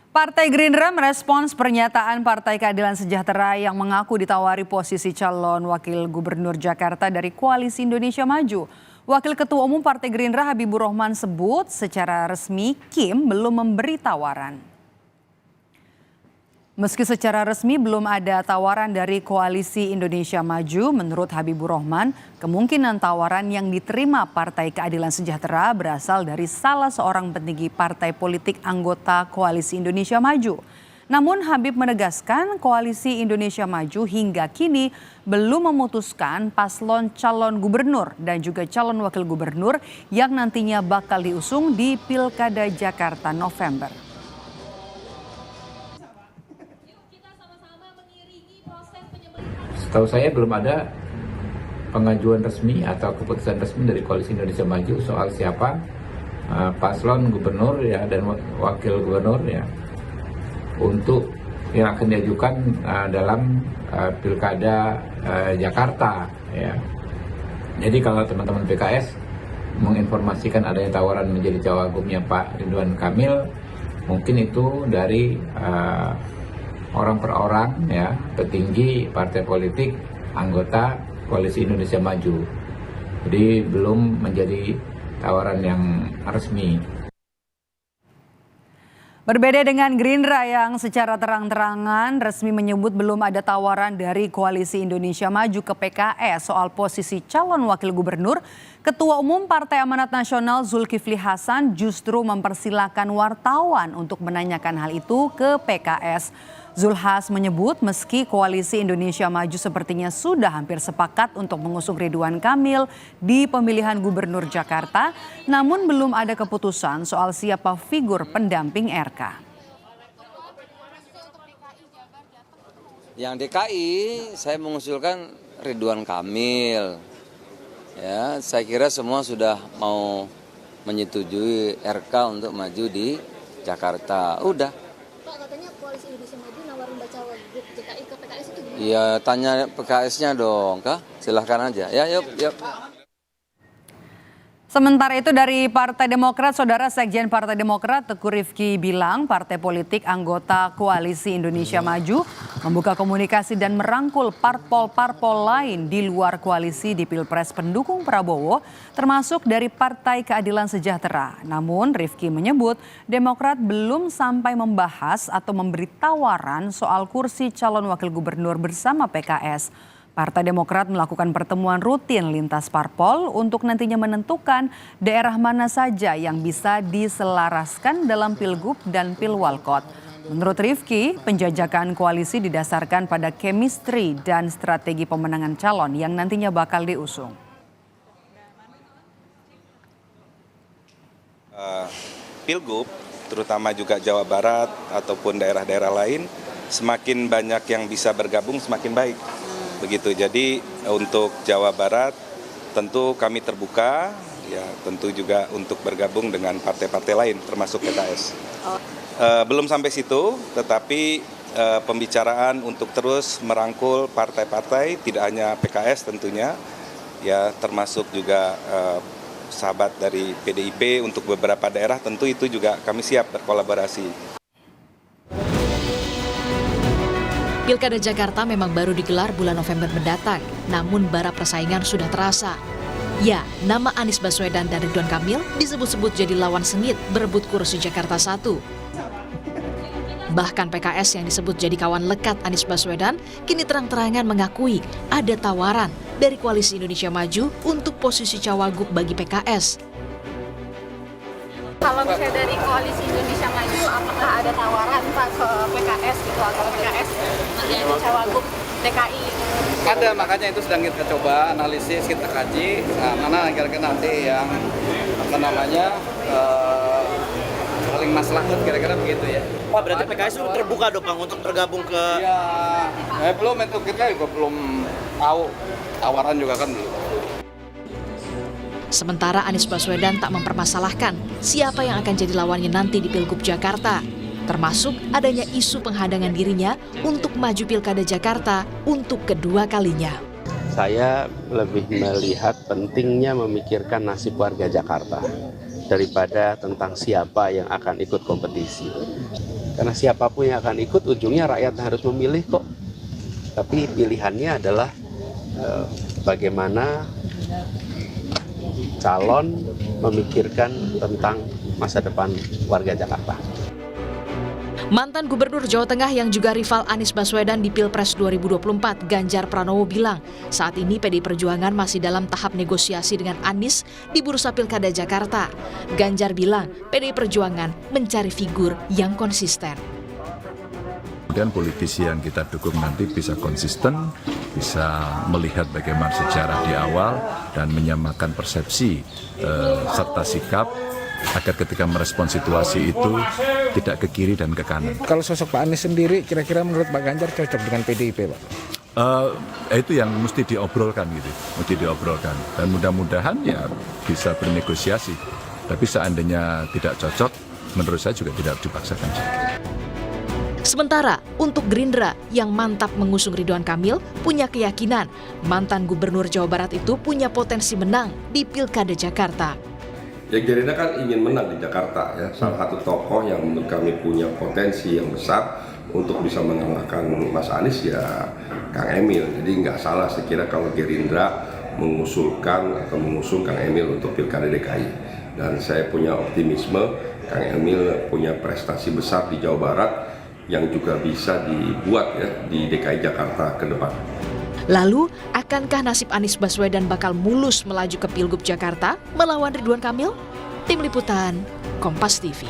Partai Gerindra merespons pernyataan Partai Keadilan Sejahtera yang mengaku ditawari posisi calon wakil gubernur Jakarta dari Koalisi Indonesia Maju. Wakil Ketua Umum Partai Gerindra Habibur Rahman sebut secara resmi Kim belum memberi tawaran. Meski secara resmi belum ada tawaran dari Koalisi Indonesia Maju, menurut Habibur Rahman, kemungkinan tawaran yang diterima Partai Keadilan Sejahtera berasal dari salah seorang petinggi partai politik anggota Koalisi Indonesia Maju. Namun Habib menegaskan Koalisi Indonesia Maju hingga kini belum memutuskan paslon calon gubernur dan juga calon wakil gubernur yang nantinya bakal diusung di Pilkada Jakarta November. Setahu saya belum ada pengajuan resmi atau keputusan resmi dari Koalisi Indonesia Maju soal siapa paslon gubernur ya dan wakil gubernur ya untuk yang akan diajukan dalam Pilkada Jakarta ya. Jadi kalau teman-teman PKS menginformasikan adanya tawaran menjadi cawagupnya Pak Ridwan Kamil, mungkin itu dari orang per orang ya, petinggi partai politik anggota Koalisi Indonesia Maju. Jadi belum menjadi tawaran yang resmi. Berbeda dengan Gerindra yang secara terang-terangan resmi menyebut belum ada tawaran dari Koalisi Indonesia Maju ke PKS soal posisi calon wakil gubernur, Ketua Umum Partai Amanat Nasional Zulkifli Hasan justru mempersilahkan wartawan untuk menanyakan hal itu ke PKS. Zulhas menyebut meski Koalisi Indonesia Maju sepertinya sudah hampir sepakat untuk mengusung Ridwan Kamil di pemilihan gubernur Jakarta, namun belum ada keputusan soal siapa figur pendamping RK. Yang DKI saya mengusulkan Ridwan Kamil. Ya, saya kira semua sudah mau menyetujui RK untuk maju di Jakarta. Udah. Pak, katanya Koalisi Indonesia Maju nawarin baca wagub DKI ke PKS itu gimana? Ya tanya PKS-nya dong, kah? Silahkan aja. Ya, yuk. Sementara itu dari Partai Demokrat, Saudara Sekjen Partai Demokrat Teguh Rifki bilang partai politik anggota Koalisi Indonesia Maju membuka komunikasi dan merangkul parpol-parpol lain di luar koalisi di Pilpres pendukung Prabowo, termasuk dari Partai Keadilan Sejahtera. Namun Rifki menyebut Demokrat belum sampai membahas atau memberi tawaran soal kursi calon wakil gubernur bersama PKS. Partai Demokrat melakukan pertemuan rutin lintas parpol untuk nantinya menentukan daerah mana saja yang bisa diselaraskan dalam Pilgub dan Pilwalkot. Menurut Rifki, penjajakan koalisi didasarkan pada chemistry dan strategi pemenangan calon yang nantinya bakal diusung. Pilgub, terutama juga Jawa Barat ataupun daerah-daerah lain, semakin banyak yang bisa bergabung semakin baik. Begitu, jadi untuk Jawa Barat tentu kami terbuka, ya tentu juga untuk bergabung dengan partai-partai lain termasuk PKS. Belum sampai situ, tetapi pembicaraan untuk terus merangkul partai-partai, tidak hanya PKS tentunya, ya termasuk juga sahabat dari PDIP untuk beberapa daerah, tentu itu juga kami siap berkolaborasi. Pilkada Jakarta memang baru digelar bulan November mendatang, namun bara persaingan sudah terasa. Ya, nama Anies Baswedan dan Ridwan Kamil disebut-sebut jadi lawan sengit berebut kursi Jakarta 1. Bahkan PKS yang disebut jadi kawan lekat Anies Baswedan kini terang-terangan mengakui ada tawaran dari Koalisi Indonesia Maju untuk posisi cawagup bagi PKS. Kalau misalnya dari Koalisi Indonesia Maju, apakah ada tawaran Pak ke PKS gitu, atau PKS menjadi cawagup DKI? Ada, makanya itu sedang kita coba analisis, kita kaji, mana kira-kira nanti yang paling maslahat kira-kira begitu ya. Pak, berarti PKS itu terbuka dong Bang untuk bergabung ke... Ya, belum, itu kita juga belum tahu, tawaran juga kan belum. Sementara Anies Baswedan tak mempermasalahkan siapa yang akan jadi lawannya nanti di Pilgub Jakarta, termasuk adanya isu penghadangan dirinya untuk maju Pilkada Jakarta untuk kedua kalinya. Saya lebih melihat pentingnya memikirkan nasib warga Jakarta. daripada tentang siapa yang akan ikut kompetisi. Karena siapapun yang akan ikut, ujungnya rakyat harus memilih kok. Tapi pilihannya adalah bagaimana calon memikirkan tentang masa depan warga Jakarta. Mantan Gubernur Jawa Tengah yang juga rival Anies Baswedan di Pilpres 2024, Ganjar Pranowo bilang, saat ini PDI Perjuangan masih dalam tahap negosiasi dengan Anies di bursa Pilkada Jakarta. Ganjar bilang, PDI Perjuangan mencari figur yang konsisten. Kemudian politisi yang kita dukung nanti bisa konsisten, bisa melihat bagaimana sejarah di awal dan menyamakan persepsi serta sikap agar ketika merespon situasi itu tidak ke kiri dan ke kanan. Kalau sosok Pak Anies sendiri, kira-kira menurut Pak Ganjar cocok dengan PDIP, Pak? Itu yang mesti diobrolkan gitu, dan mudah-mudahan ya bisa bernegosiasi. Tapi seandainya tidak cocok, menurut saya juga tidak dipaksakan. Sementara untuk Gerindra yang mantap mengusung Ridwan Kamil punya keyakinan mantan Gubernur Jawa Barat itu punya potensi menang di Pilkada Jakarta. Ya, Gerindra kan ingin menang di Jakarta ya. Salah satu tokoh yang menurut kami punya potensi yang besar untuk bisa mengalahkan Mas Anies ya Kang Emil. Jadi nggak salah saya kira kalau Gerindra mengusulkan atau mengusung Kang Emil untuk Pilkada DKI. Dan saya punya optimisme Kang Emil punya prestasi besar di Jawa Barat yang juga bisa dibuat ya di DKI Jakarta ke depan. Lalu, akankah nasib Anies Baswedan bakal mulus melaju ke Pilgub Jakarta melawan Ridwan Kamil? Tim Liputan, Kompas TV.